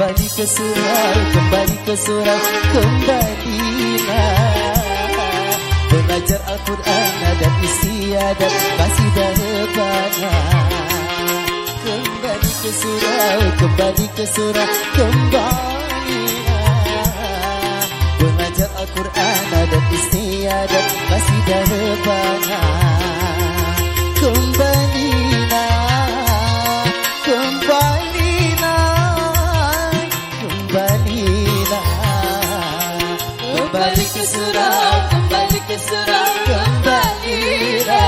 kembali ke surau, kembali ke surau, kembalilah belajar Al-Quran dan istiadat masih dahsyatnya. Kembali ke surau, kembali ke surau, kembalilah belajar Al-Quran dan istiadat masih dahsyatnya. Kembalilah, kembalilah, kembalilah, kembali ke surau, kembali ke surau, kembalilah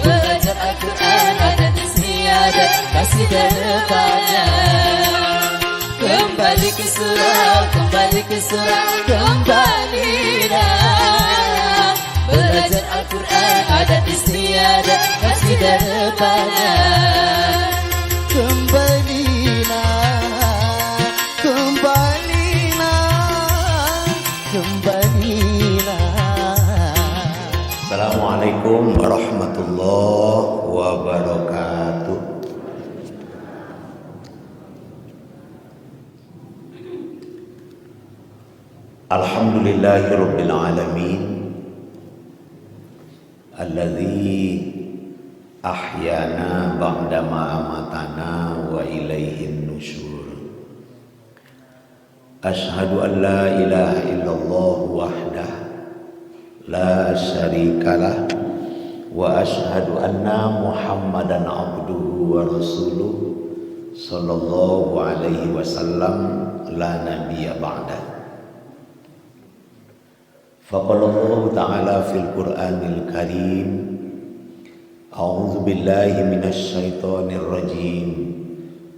belajar Al-Quran dan istiadat masih depannya. Kembali ke surau, kembali ke surau, kembalilah belajar Al-Quran dan istiadat masih depannya. Kembalilah, kembalilah, kembalilah. Assalamualaikum warahmatullahi wabarakatuh. Alhamdulillahirabbil alamin alladzi ahyana ba'dama amatana wa ilaihin nusyur. Ashhadu an la ilaha illallah wahdah la syarikalah wa ashhadu anna Muhammadan abduhu wa rasuluh sallallahu alaihi wasallam la nabiyya ba'dah. Faqala Allah ta'ala fil Qur'anil Karim, a'udzu billahi minasy syaithanir rajim.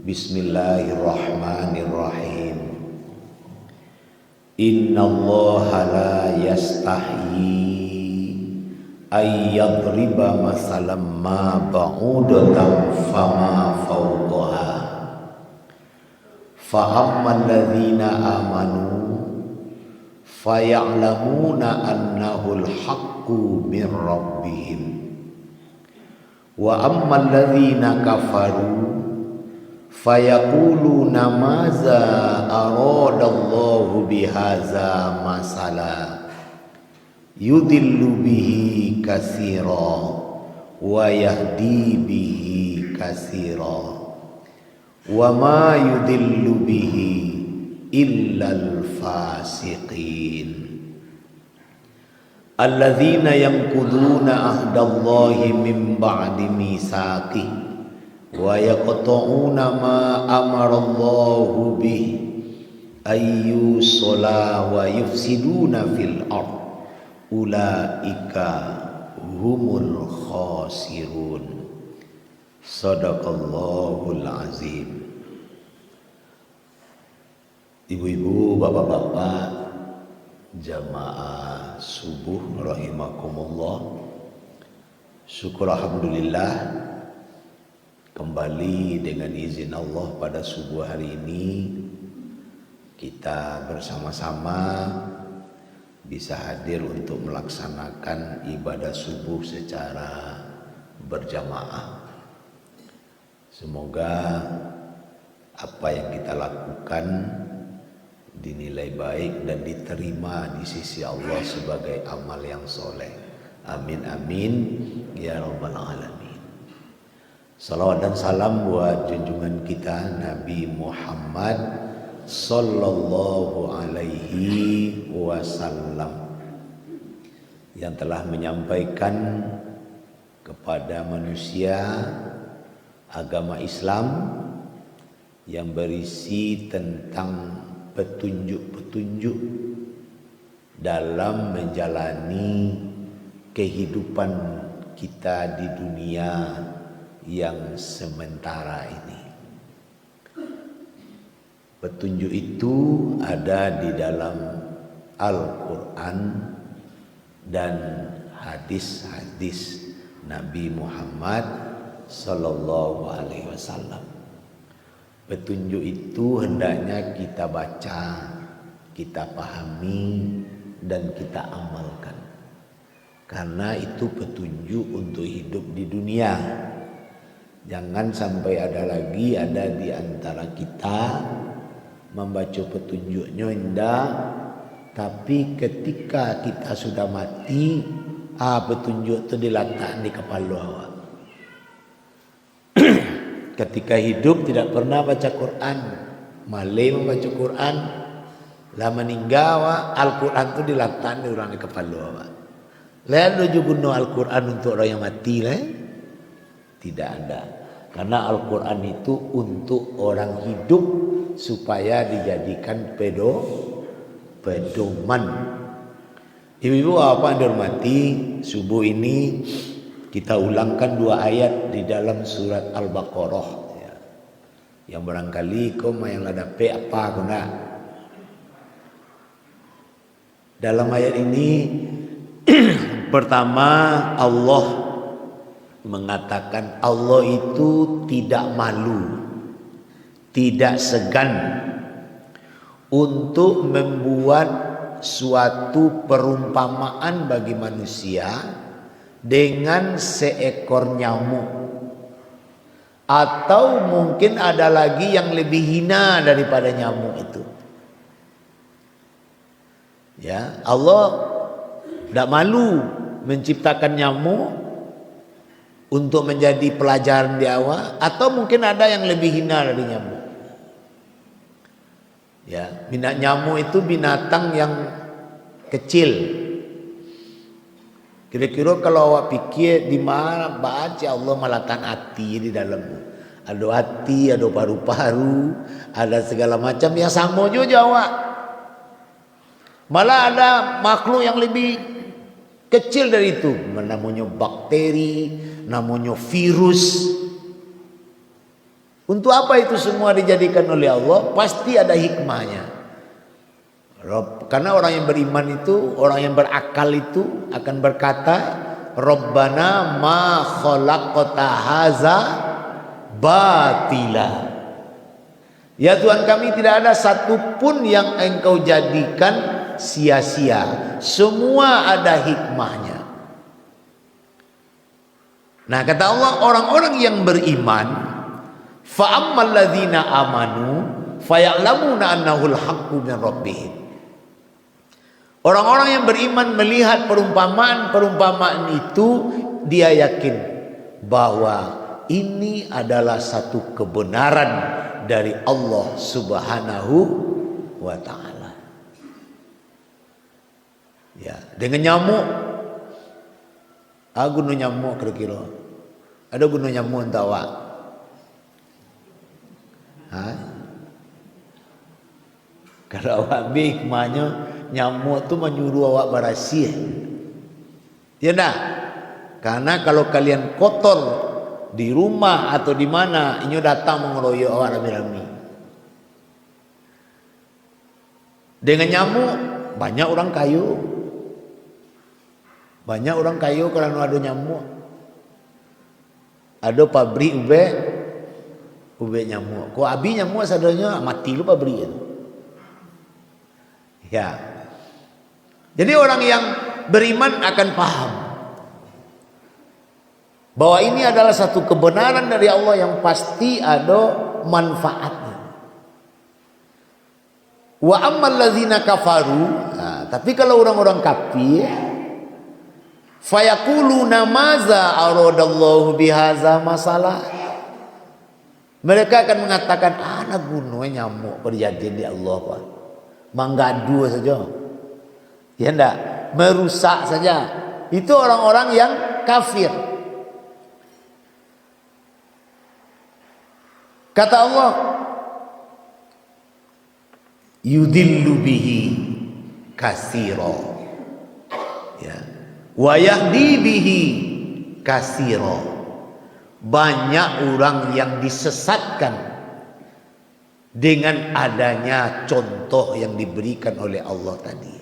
Bismillahirrahmanirrahim. Innallaha la yastahyi ay yadriba masalan ma ba'udatan fama fawqaha. Fa ammal ladzina amanu faya'lamuna annahul haqqu min rabbihim wa ammal ladzina kafaru fayaquluna maza aradallahu bihaza masala yudillu bihi katsira wa yahdi bihi katsira wa ma yudillu bihi illal fasiqin alladzina yanquduna ahdallahi min ba'di mitsaqih wa yaqta'una ma amarallahu bih ayyusala wa yufsiduna fil ard ulaika humul khasirun. Sadaqallahul azim. Ibu-ibu, bapak-bapak, jamaah subuh rahimakumullah. Syukur alhamdulillah, kembali dengan izin Allah pada subuh hari ini kita bersama-sama bisa hadir untuk melaksanakan ibadah subuh secara berjamaah. Semoga apa yang kita lakukan dinilai baik dan diterima di sisi Allah sebagai amal yang soleh. Amin amin ya rabbal alamin. Salawat dan salam buat junjungan kita Nabi Muhammad sallallahu alaihi wasallam yang telah menyampaikan kepada manusia agama Islam yang berisi tentang petunjuk-petunjuk dalam menjalani kehidupan kita di dunia yang sementara ini. Petunjuk itu ada di dalam Al-Quran dan hadis-hadis Nabi Muhammad sallallahu alaihi wasallam. Petunjuk itu hendaknya kita baca, kita pahami, dan kita amalkan. Karena itu petunjuk untuk hidup di dunia. Jangan sampai ada di antara kita membaca petunjuknya indah, tapi ketika kita sudah mati, petunjuk itu diletakkan di kepala awak. Ketika hidup tidak pernah baca Quran, malai membaca Quran, lah meninggal Al-Quran itu diletakkan di orang di kepala awak. Lalu juga guna Al-Quran untuk orang yang mati lah? Tidak ada. Karena Al-Quran itu untuk orang hidup supaya dijadikan pedoman. Ibu-ibu apa yang dihormati, subuh ini kita ulangkan 2 ayat di dalam surat Al-Baqarah. Ya. Yang barangkali kau yang ladape apa kau nak. Dalam ayat ini pertama Allah mengatakan Allah itu tidak malu, tidak segan untuk membuat suatu perumpamaan bagi manusia dengan seekor nyamuk, atau mungkin ada lagi yang lebih hina daripada nyamuk itu. Ya, Allah tidak malu menciptakan nyamuk untuk menjadi pelajaran di awal, atau mungkin ada yang lebih hina dari nyamuk. Ya, nyamuk itu binatang yang kecil. Kira-kira kalau awak pikir di mana baca Allah meletakkan hati di dalamnya. Ada hati, ada paru-paru, ada segala macam yang sama juga awak. Malah ada makhluk yang lebih kecil dari itu, namanya bakteri, namanya virus. Untuk apa itu semua dijadikan oleh Allah? Pasti ada hikmahnya. Karena orang yang beriman itu, orang yang berakal itu akan berkata, Rabbana ma khalaqta haza batila. Ya Tuhan kami, tidak ada satupun yang Engkau jadikan sia-sia. Semua ada hikmahnya. Nah, kata Allah, orang-orang yang beriman, fa'ammal ladzina amanu faya'lamuna annahul haqqu min rabbihim. Orang-orang yang beriman melihat perumpamaan itu, dia yakin bahwa ini adalah satu kebenaran dari Allah Subhanahu wa ta'ala. Ya, dengan nyamuk, guna nyamuk kira-kira. Ada guna nyamuk entah awak. Kalau awak hikmahnya nyamuk tu menyuruh awak berasih. Ya dah. Karena kalau kalian kotor di rumah atau di mana, ini datang mengeroyok awak rame-rame. Dengan nyamuk banyak orang kayu. Banyak orang kayu karena ada nyamuk. Ada pabrik ube nyamuk. Kau abi nyamuk sadarnya mati lu pabrik itu. Ya. Jadi orang yang beriman akan paham bahwa ini adalah satu kebenaran dari Allah yang pasti ada manfaatnya. Wa ammal ladzina kafaru, tapi kalau orang-orang kafir, fayaquluna maza aradallahu bihaza masalah. Mereka akan mengatakan, anak gunanya nyamuk perjanjian di Allah Pak. Menggadu saja. Ya enggak, merusak saja. Itu orang-orang yang kafir. Kata Allah, yudillu bihi katsira. Ya. Wa yahdi bihi katsira. Banyak orang yang disesatkan dengan adanya contoh yang diberikan oleh Allah tadi.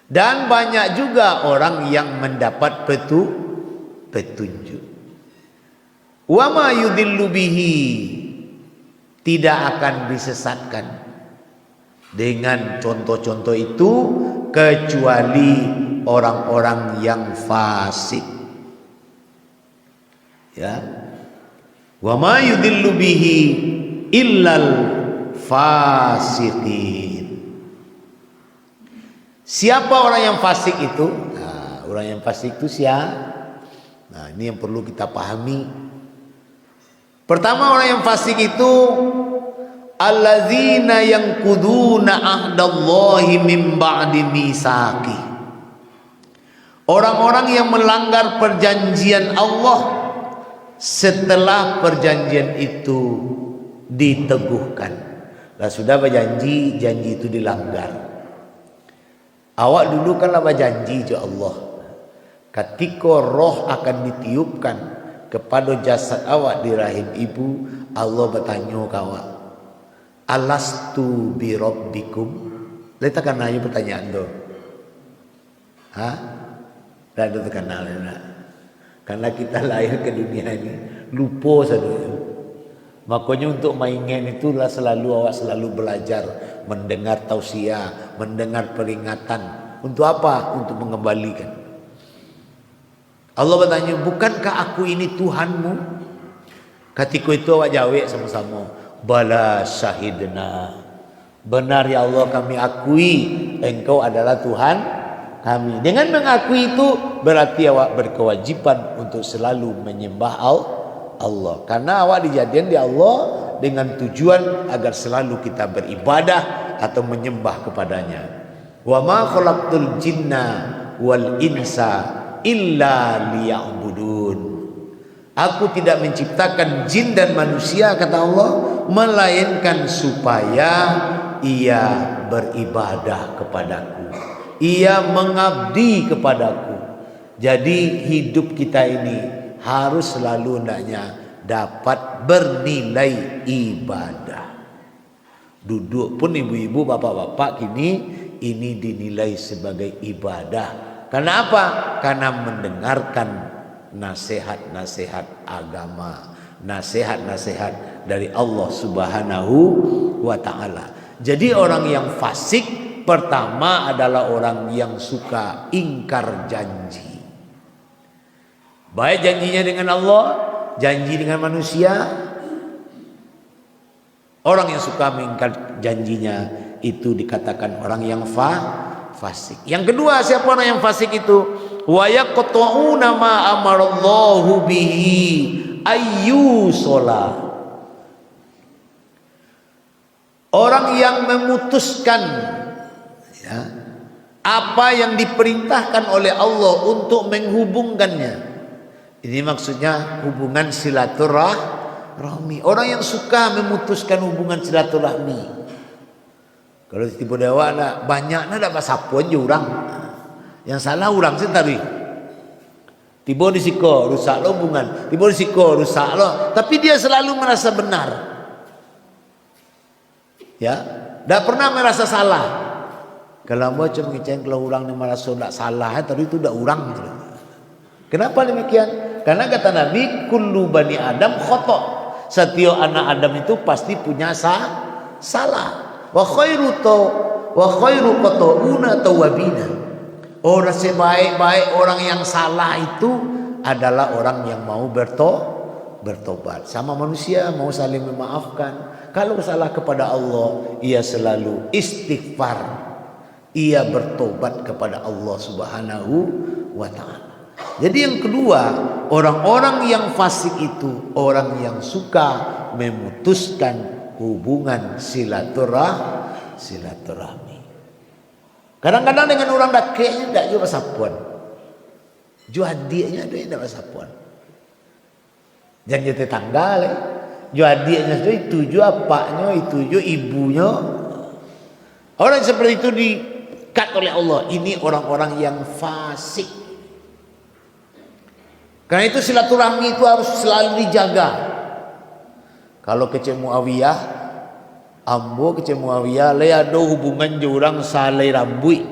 Dan banyak juga orang yang mendapat petunjuk. Wa ma yudillu bihi, tidak akan disesatkan dengan contoh-contoh itu kecuali orang-orang yang fasik. Ya. Wa ma yudillu bihi illal fasiqin. Siapa orang yang fasik itu? Nah, orang yang fasik itu siapa? Nah, ini yang perlu kita pahami. Pertama, orang yang fasik itu allazina yanquduna ahdallahi min ba'di misaqi. Orang-orang yang melanggar perjanjian Allah setelah perjanjian itu diteguhkan. Lah sudah berjanji, janji itu dilanggar. Awak dulu kan lah berjanji ke Allah. Ketika roh akan ditiupkan kepada jasad awak di rahim ibu, Allah bertanya ke awak, alastu bi rabbikum? Letakkan aja pertanyaan tu. Hah? Dah ada terkenal ya. Karena kita lahir ke dunia ini lupa saja. Makanya untuk mainan itulah selalu awak selalu belajar, mendengar tausiah, mendengar peringatan. Untuk apa? Untuk mengembalikan. Allah bertanya, bukankah aku ini Tuhanmu? Ketika itu awak jawab sama-sama, bala syahidna. Benar ya Allah, kami akui Engkau adalah Tuhan kami. Dengan mengakui itu berarti awak berkewajiban untuk selalu menyembah Allah. Karena awak dijadikan di Allah dengan tujuan agar selalu kita beribadah atau menyembah kepadanya. Wa ma khalaqtul jinna wal insa illa liya'budun. Aku tidak menciptakan jin dan manusia, kata Allah, melainkan supaya ia beribadah kepadaku, ia mengabdi kepadaku. Jadi hidup kita ini harus selalu hendaknya dapat bernilai ibadah. Duduk pun ibu-ibu, bapak-bapak kini ini dinilai sebagai ibadah. Karena apa? Karena mendengarkan nasihat-nasihat agama, nasihat-nasihat dari Allah Subhanahu wa ta'ala. Jadi orang yang fasik pertama adalah orang yang suka ingkar janji. Baik janjinya dengan Allah, janji dengan manusia. Orang yang suka mengingkar janjinya itu dikatakan orang yang fasik. Yang kedua, siapa orang yang fasik itu? Wa yaqta'una ma amarallahu bihi ayyusala. Orang yang memutuskan ya, apa yang diperintahkan oleh Allah untuk menghubungkannya. Ini maksudnya hubungan silaturahmi. Orang yang suka memutuskan hubungan silaturahmi. Kalau tiba dewa nak banyak nak dapat sapuan je orang. Yang salah orang sendiri. Tiba di siko rusak lo hubungan. Tiba di siko rusak lo. Tapi dia selalu merasa benar. Ya, tak pernah merasa salah. Kalau macam ngeceng kalau orang yang merasa tak salah, tadi itu tak orang. Kenapa demikian? Karena kata Nabi, kullu bani Adam khotok. Setiap anak Adam itu pasti punya salah. Wa khairu qata'una tawabina. Orang sebaik-baik orang yang salah itu adalah orang yang mau bertobat. Sama manusia mau saling memaafkan. Kalau salah kepada Allah, ia selalu istighfar. Ia bertobat kepada Allah Subhanahu wa ta'ala. Jadi yang kedua, orang-orang yang fasik itu orang yang suka memutuskan hubungan silaturahmi. Kadang-kadang dengan orang dakeknya tidak juga sapuan. Jua adiknya dia tidak sapuan. Jangan tetangga le. Jua adiknya itu jua apaknya, itu jua ibunya. Orang seperti itu dikat oleh Allah. Ini orang-orang yang fasik. Karena itu silaturahmi itu harus selalu dijaga. Kalau kecil Muawiyah, ambo kecil Muawiyah, le ada hubungan jurang salai rambut.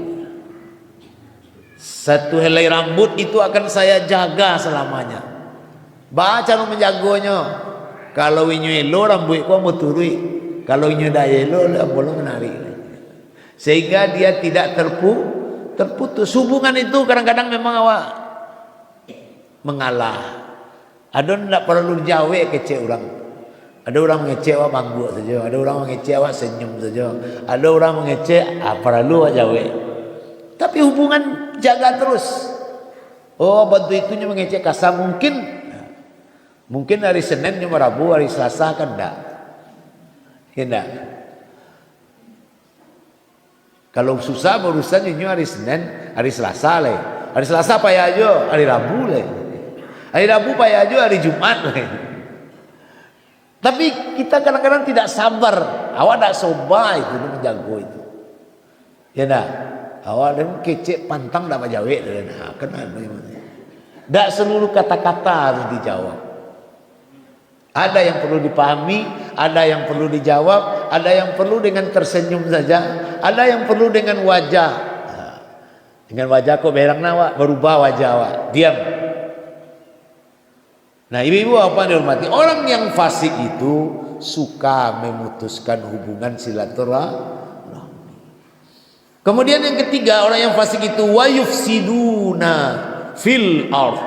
Satu helai rambut itu akan saya jaga selamanya. Baca nu menjaganya. Kalau inyo elo rambut ku mau turui. Kalau inyo dah elo, boleh menarik. Sehingga dia tidak terputus. Hubungan itu kadang-kadang memang awak mengalah. Ada ndak perlu jawe kecek orang. Ada orang mengecek awak bangguk saja, ada orang mengecek awak senyum saja, ada orang mengecek perlu awak jawe. Tapi hubungan jaga terus. Oh, bantu itunya mengecek kasar mungkin hari Senin cuma Rabu, hari Selasa kan enggak. Enggak. Kalau susah urusan ini hari Senin, hari Selasa le. Hari Selasa payah aja, hari Rabu le. Hari Rabu payah aja, hari Jumat le. Tapi kita kadang-kadang tidak sabar. Awak tak coba itu menjago itu. Ya enggak? Awak dan kecek pantang dak jawe dah. Kenapa gimana? Dak seluruh kata-kata harus dijawab. Ada yang perlu dipahami, ada yang perlu dijawab, ada yang perlu dengan tersenyum saja, ada yang perlu dengan wajah. Dengan wajah kok berang nawak, berubah wajah awak, diam. Nah, ibu-ibu apa dihormati? Orang yang fasik itu suka memutuskan hubungan silaturahmi. Kemudian yang ketiga, orang yang fasik itu wa yufsiduna fil ardh,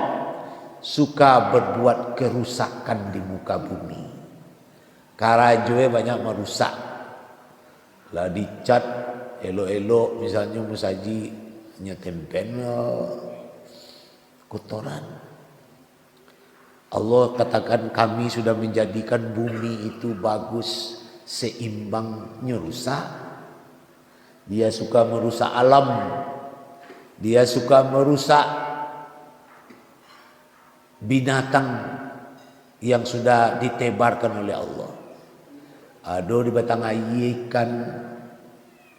suka berbuat kerusakan di muka bumi. Karajoe banyak merusak. Lah dicat elok-elok misalnya musaji nyetempen kotoran. Allah katakan kami sudah menjadikan bumi itu bagus, seimbangnya rusak. Dia suka merusak alam. Dia suka merusak binatang yang sudah ditebarkan oleh Allah. Ada di batang ikan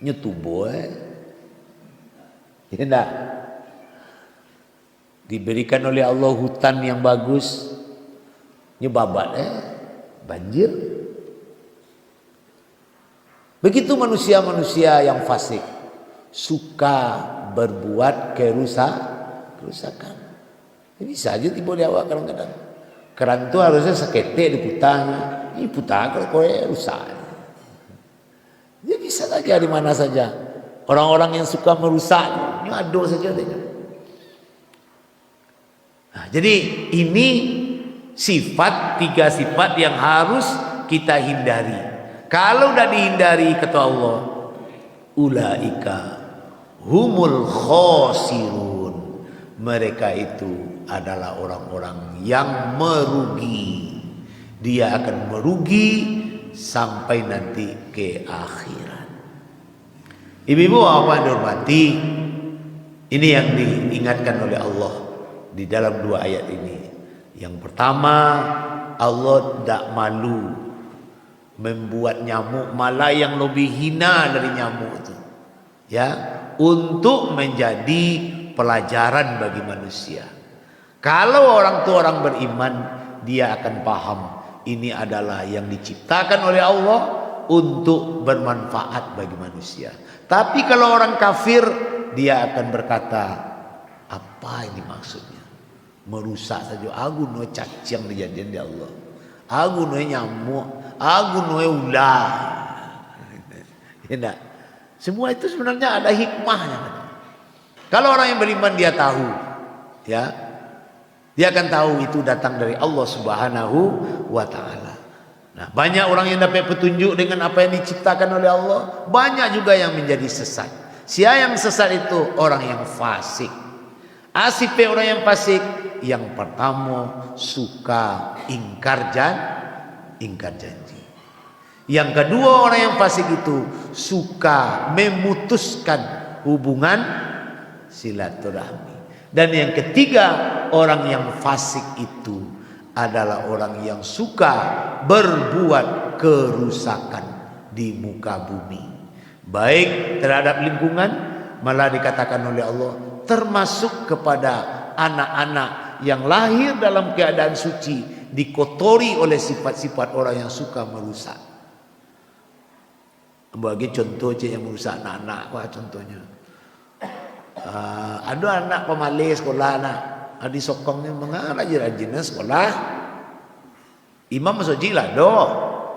nyetubo ya enggak? Diberikan oleh Allah hutan yang bagus, nyebabat banjir. Begitu manusia-manusia yang fasik, suka berbuat kerusakan. Bisa aja tiba di awak kadang-kadang. Keran itu harusnya sekete diputahnya. Ini putah kalau kowe rusak. Dia bisa saja di mana saja. Orang-orang yang suka merusak, ini ado saja dia. Nah, jadi ini tiga sifat yang harus kita hindari. Kalau udah dihindari kata Allah, ulaika humul khosirun. Mereka itu adalah orang-orang yang merugi. Dia akan merugi sampai nanti ke akhirat. Ibu-ibu apa dihormati, ini yang diingatkan oleh Allah di dalam dua ayat ini. Yang pertama, Allah tidak malu membuat nyamuk malah yang lebih hina dari nyamuk itu, ya, untuk menjadi pelajaran bagi manusia. Kalau orang tua orang beriman, dia akan paham ini adalah yang diciptakan oleh Allah untuk bermanfaat bagi manusia. Tapi kalau orang kafir, dia akan berkata, apa ini maksudnya? Merusak saja. Aku no cacing dijadian di Allah. Aku no nyamuk. Aku no ular. Tidak. Semua itu sebenarnya ada hikmahnya. Kalau orang yang beriman dia tahu, ya, dia akan tahu itu datang dari Allah Subhanahu wa Ta'ala. Nah, banyak orang yang dapat petunjuk dengan apa yang diciptakan oleh Allah, banyak juga yang menjadi sesat. Siapa yang sesat itu orang yang fasik. Asip orang yang fasik, yang pertama suka ingkar janji. Yang kedua orang yang fasik itu suka memutuskan hubungan silaturahmi. Dan yang ketiga, orang yang fasik itu adalah orang yang suka berbuat kerusakan di muka bumi, baik terhadap lingkungan, malah dikatakan oleh Allah termasuk kepada anak-anak yang lahir dalam keadaan suci dikotori oleh sifat-sifat orang yang suka merusak. Bagi contoh yang merusak anak-anak, wah contohnya ada anak pemalai sekolah anak, di sokongnya rajin-rajinnya sekolah. Imam masjid lado,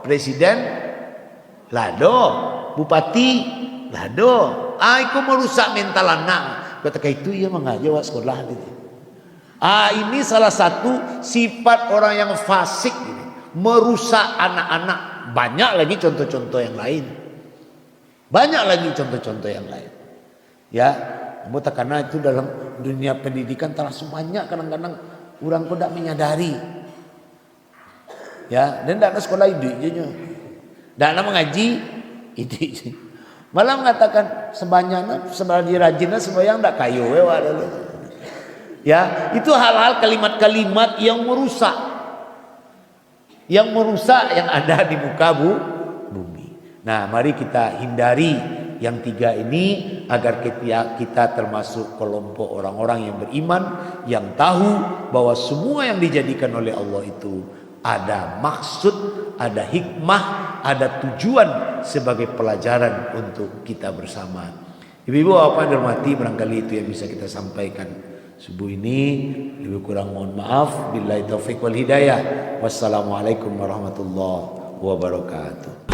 presiden lado, bupati lado. Aku merusak mental anak. Kata itu ia mengajar sekolah gitu. Ini salah satu sifat orang yang fasik ini, merusak anak-anak. Banyak lagi contoh-contoh yang lain. Banyak lagi contoh-contoh yang lain. Ya, karena itu dalam dunia pendidikan terlalu banyak kadang-kadang orang kok tidak menyadari. Ya, dan tidak ada sekolah itu aja. Tidak ada mengaji itu. Malah mengatakan sebanyaknya sebenarnya rajinnya sembahyang tidak kayu. Ya, itu hal-hal kalimat-kalimat yang merusak. Yang merusak yang ada di muka bumi. Nah, mari kita hindari yang tiga ini agar kita termasuk kelompok orang-orang yang beriman, yang tahu bahwa semua yang dijadikan oleh Allah itu ada maksud, ada hikmah, ada tujuan sebagai pelajaran untuk kita bersama. Ibu-ibu apa yang dirahmati, barangkali itu yang bisa kita sampaikan subuh ini. Lebih kurang mohon maaf. Billahi taufiq wal hidayah. Wassalamualaikum warahmatullahi wabarakatuh.